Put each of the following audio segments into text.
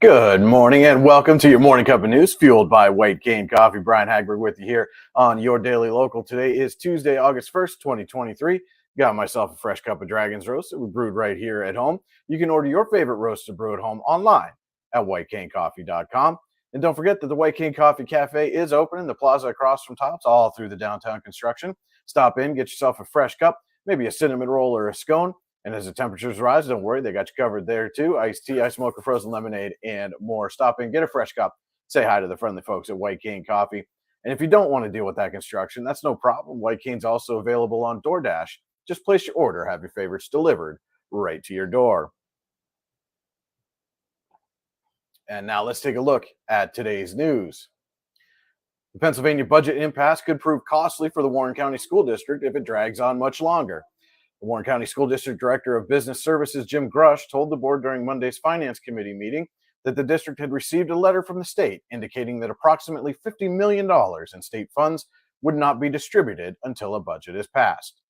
Good morning and welcome to your morning cup of news fueled by White Cane Coffee. Brian Hagberg with you here on your Daily Local. Today is Tuesday, August 1st, 2023. Got myself a fresh cup of Dragon's Roast that we brewed right here at home. You can order your favorite roast to brew at home online at whitecanecoffee.com. And don't forget that the White Cane Coffee Cafe is open in the plaza across from Tops all through the downtown construction. Stop in, get yourself a fresh cup, maybe a cinnamon roll or a scone. And as the temperatures rise, don't worry, they got you covered there too. Iced tea, ice mocha, frozen lemonade, and more. Stop in, get a fresh cup, say hi to the friendly folks at White Cane Coffee. And if you don't want to deal with that construction, that's no problem. White Cane's also available on DoorDash. Just place your order, have your favorites delivered right to your door. And now let's take a look at today's news. The Pennsylvania budget impasse could prove costly for the Warren County School District if it drags on much longer. The Warren County School District Director of Business Services, Jim Grush, told the board during Monday's Finance Committee meeting that the district had received a letter from the state indicating that approximately $50 million in state funds would not be distributed until a budget is passed.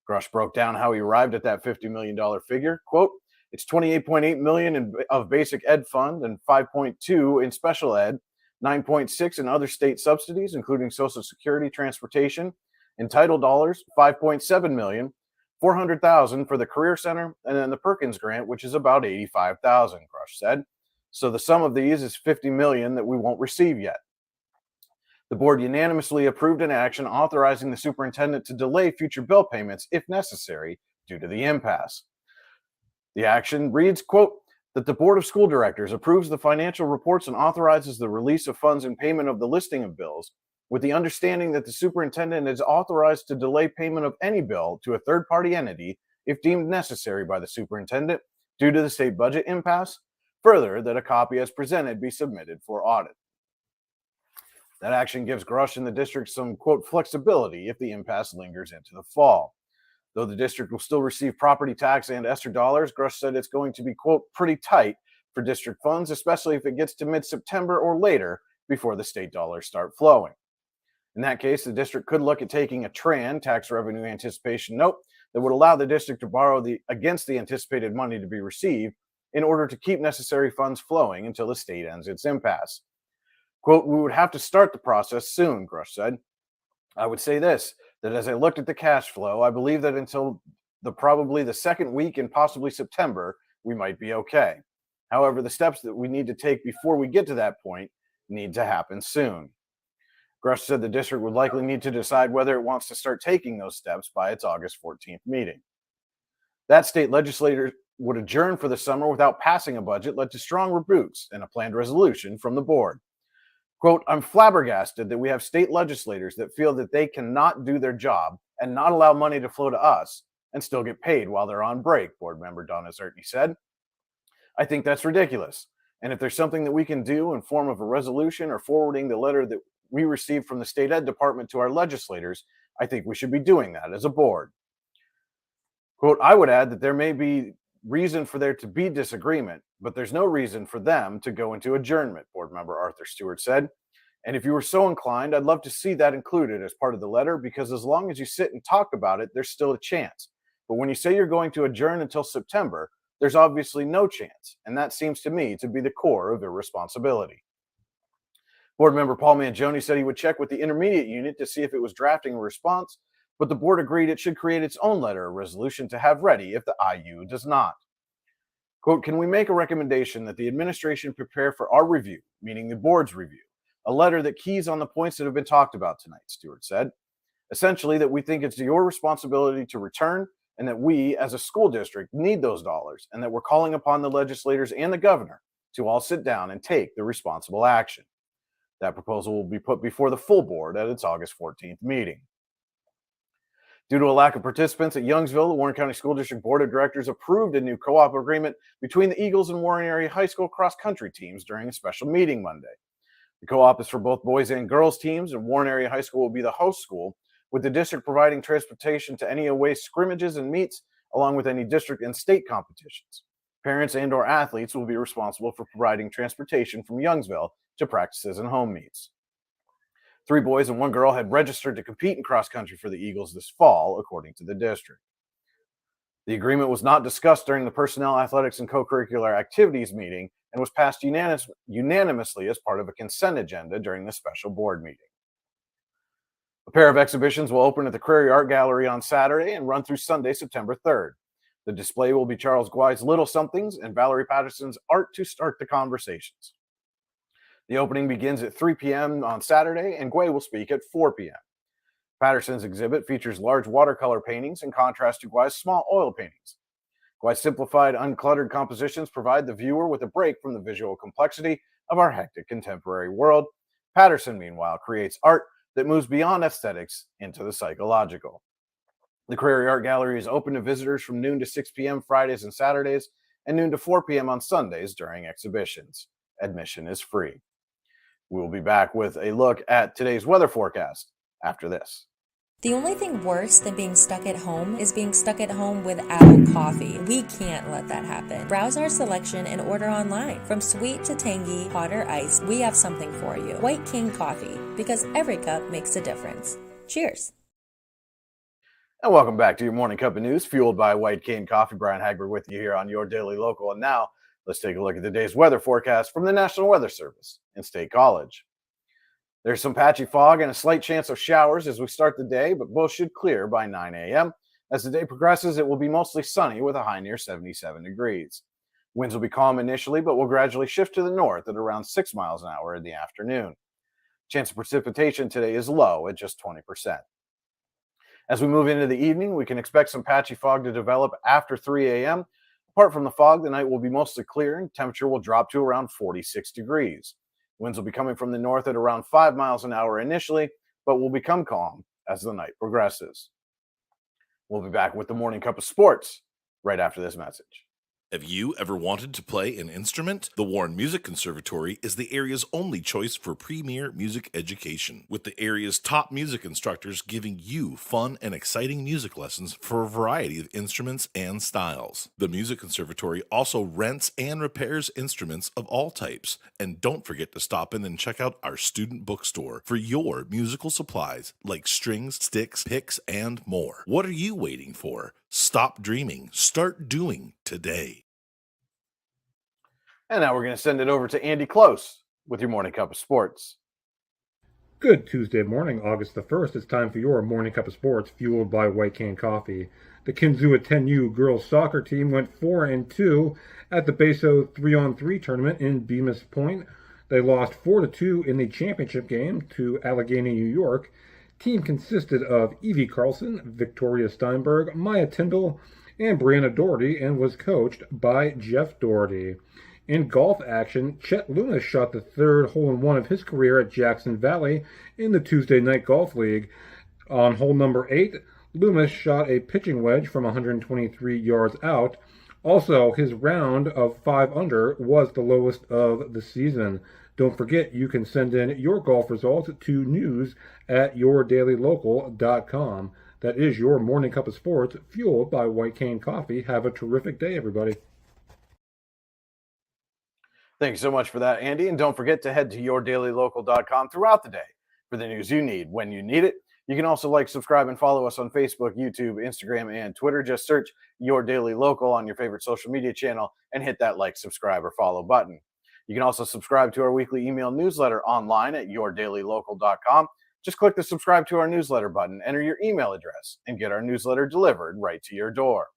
Grush broke down how he arrived at that $50 million figure. Quote, it's $28.8 million of basic ed fund and $5.2 in special ed, $9.6 in other state subsidies, including Social Security, transportation, and title dollars, $5.7 million, $400,000 for the Career Center, and then the Perkins Grant, which is about $85,000, Grush said. So the sum of these is $50 million that we won't receive yet. The board unanimously approved an action authorizing the superintendent to delay future bill payments if necessary due to the impasse. The action reads, quote, that the Board of School Directors approves the financial reports and authorizes the release of funds and payment of the listing of bills, with the understanding that the superintendent is authorized to delay payment of any bill to a third-party entity if deemed necessary by the superintendent due to the state budget impasse. Further, that a copy as presented be submitted for audit. That action gives Grush and the district some, quote, flexibility if the impasse lingers into the fall. Though the district will still receive property tax and ESSER dollars, Grush said it's going to be, quote, pretty tight for district funds, especially if it gets to mid-September or later before the state dollars start flowing. In that case, the district could look at taking a TRAN, tax revenue anticipation note, that would allow the district to borrow against the anticipated money to be received in order to keep necessary funds flowing until the state ends its impasse. Quote, we would have to start the process soon, Grush said. I would say this, that as I looked at the cash flow, I believe that until probably the second week in possibly September, we might be okay. However, the steps that we need to take before we get to that point need to happen soon. Grush said the district would likely need to decide whether it wants to start taking those steps by its August 14th meeting. That state legislature would adjourn for the summer without passing a budget led to strong rebukes and a planned resolution from the board. Quote, I'm flabbergasted that we have state legislators that feel that they cannot do their job and not allow money to flow to us and still get paid while they're on break, board member Donna Zertney said. I think that's ridiculous. And if there's something that we can do in form of a resolution or forwarding the letter that we received from the state ed department to our legislators, I think we should be doing that as a board. Quote, I would add that there may be reason for there to be disagreement, but there's no reason for them to go into adjournment, board member Arthur Stewart said. And if you were so inclined, I'd love to see that included as part of the letter, because as long as you sit and talk about it, there's still a chance. But when you say you're going to adjourn until September, there's obviously no chance. And that seems to me to be the core of irresponsibility. Board member Paul Mangione said he would check with the intermediate unit to see if it was drafting a response, but the board agreed it should create its own letter or resolution to have ready if the IU does not. Quote, can we make a recommendation that the administration prepare for our review, meaning the board's review, a letter that keys on the points that have been talked about tonight, Stewart said. Essentially, that we think it's your responsibility to return and that we, as a school district, need those dollars and that we're calling upon the legislators and the governor to all sit down and take the responsible action. That proposal will be put before the full board at its August 14th meeting. Due to a lack of participants at Youngsville, the Warren County School District Board of Directors approved a new co-op agreement between the Eagles and Warren Area High School cross-country teams during a special meeting Monday. The co-op is for both boys and girls teams, and Warren Area High School will be the host school, with the district providing transportation to any away scrimmages and meets, along with any district and state competitions. Parents and or athletes will be responsible for providing transportation from Youngsville to practices and home meets. 3 boys and 1 girl had registered to compete in cross country for the Eagles this fall, according to the district. The agreement was not discussed during the Personnel, Athletics, and Co-curricular Activities meeting and was passed unanimously as part of a consent agenda during the special board meeting. A pair of exhibitions will open at the Crary Art Gallery on Saturday and run through Sunday, September 3rd. The display will be Charles Gwye's Little Somethings and Valerie Patterson's Art to Start the Conversations. The opening begins at 3 p.m. on Saturday, and Gwye will speak at 4 p.m. Patterson's exhibit features large watercolor paintings in contrast to Gwye's small oil paintings. Gwye's simplified, uncluttered compositions provide the viewer with a break from the visual complexity of our hectic contemporary world. Patterson, meanwhile, creates art that moves beyond aesthetics into the psychological. The Crary Art Gallery is open to visitors from noon to 6 p.m. Fridays and Saturdays, and noon to 4 p.m. on Sundays during exhibitions. Admission is free. We will be back with a look at today's weather forecast after this. The only thing worse than being stuck at home is being stuck at home without coffee. We can't let that happen. Browse our selection and order online. From sweet to tangy, hot or iced, we have something for you. White King Coffee, because every cup makes a difference. Cheers. And welcome back to your morning cup of news, fueled by White Cane Coffee. Brian Hagberg with you here on your Daily Local. And now, let's take a look at today's weather forecast from the National Weather Service in State College. There's some patchy fog and a slight chance of showers as we start the day, but both should clear by 9 a.m. As the day progresses, it will be mostly sunny with a high near 77 degrees. Winds will be calm initially, but will gradually shift to the north at around 6 miles an hour in the afternoon. Chance of precipitation today is low at just 20%. As we move into the evening, we can expect some patchy fog to develop after 3 a.m. Apart from the fog, the night will be mostly clear and temperature will drop to around 46 degrees. Winds will be coming from the north at around 5 miles an hour initially, but will become calm as the night progresses. We'll be back with the Morning Cup of Sports right after this message. Have you ever wanted to play an instrument? The Warren Music Conservatory is the area's only choice for premier music education, with the area's top music instructors giving you fun and exciting music lessons for a variety of instruments and styles. The Music Conservatory also rents and repairs instruments of all types. And don't forget to stop in and check out our student bookstore for your musical supplies like strings, sticks, picks, and more. What are you waiting for? Stop dreaming. Start doing today. And now we're going to send it over to Andy Close with your Morning Cup of Sports. Good Tuesday morning, August the 1st. It's time for your Morning Cup of Sports, fueled by White Cane Coffee. The Kinzua 10U girls soccer team went 4-2 at the BASO 3-on-3 tournament in Bemis Point. They lost 4-2 in the championship game to Allegheny, New York. Team consisted of Evie Carlson, Victoria Steinberg, Maya Tyndall, and Brianna Doherty, and was coached by Jeff Doherty. In golf action, Chet Loomis shot the third hole-in-one of his career at Jackson Valley in the Tuesday Night Golf League. On hole number 8, Loomis shot a pitching wedge from 123 yards out. Also, his round of 5 under was the lowest of the season. Don't forget, you can send in your golf results to news@yourdailylocal.com. That is your Morning Cup of Sports, fueled by White Cane Coffee. Have a terrific day, everybody. Thank you so much for that, Andy. And don't forget to head to yourdailylocal.com throughout the day for the news you need when you need it. You can also like, subscribe, and follow us on Facebook, YouTube, Instagram, and Twitter. Just search Your Daily Local on your favorite social media channel and hit that like, subscribe, or follow button. You can also subscribe to our weekly email newsletter online at yourdailylocal.com. Just click the subscribe to our newsletter button, enter your email address, and get our newsletter delivered right to your door.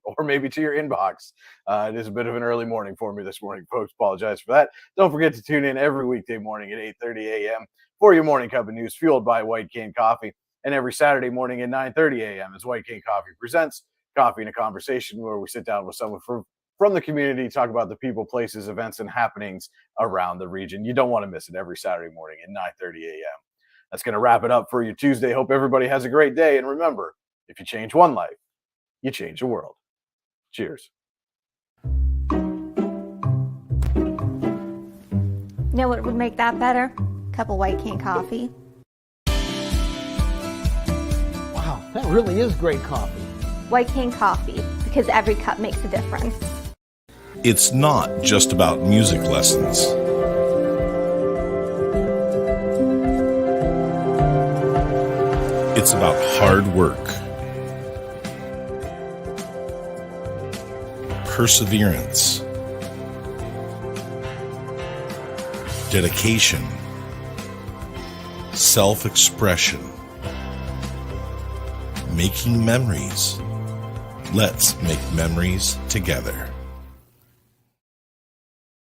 Or maybe to your inbox. It is a bit of an early morning for me this morning, folks. Apologize for that. Don't forget to tune in every weekday morning at 8:30 a.m. for your Morning Cup of News, fueled by White Cane Coffee, and every Saturday morning at 9:30 a.m. as White Cane Coffee presents Coffee and a Conversation, where we sit down with someone from the community, talk about the people, places, events, and happenings around the region. You don't want to miss it every Saturday morning at 9:30 a.m. That's going to wrap it up for your Tuesday. Hope everybody has a great day. And remember, if you change one life, you change the world. Cheers. Know what would make that better? Cup of White Cane Coffee. Wow, that really is great coffee. White Cane Coffee, because every cup makes a difference. It's not just about music lessons. It's about hard work, perseverance, dedication, self-expression, making memories. Let's make memories together.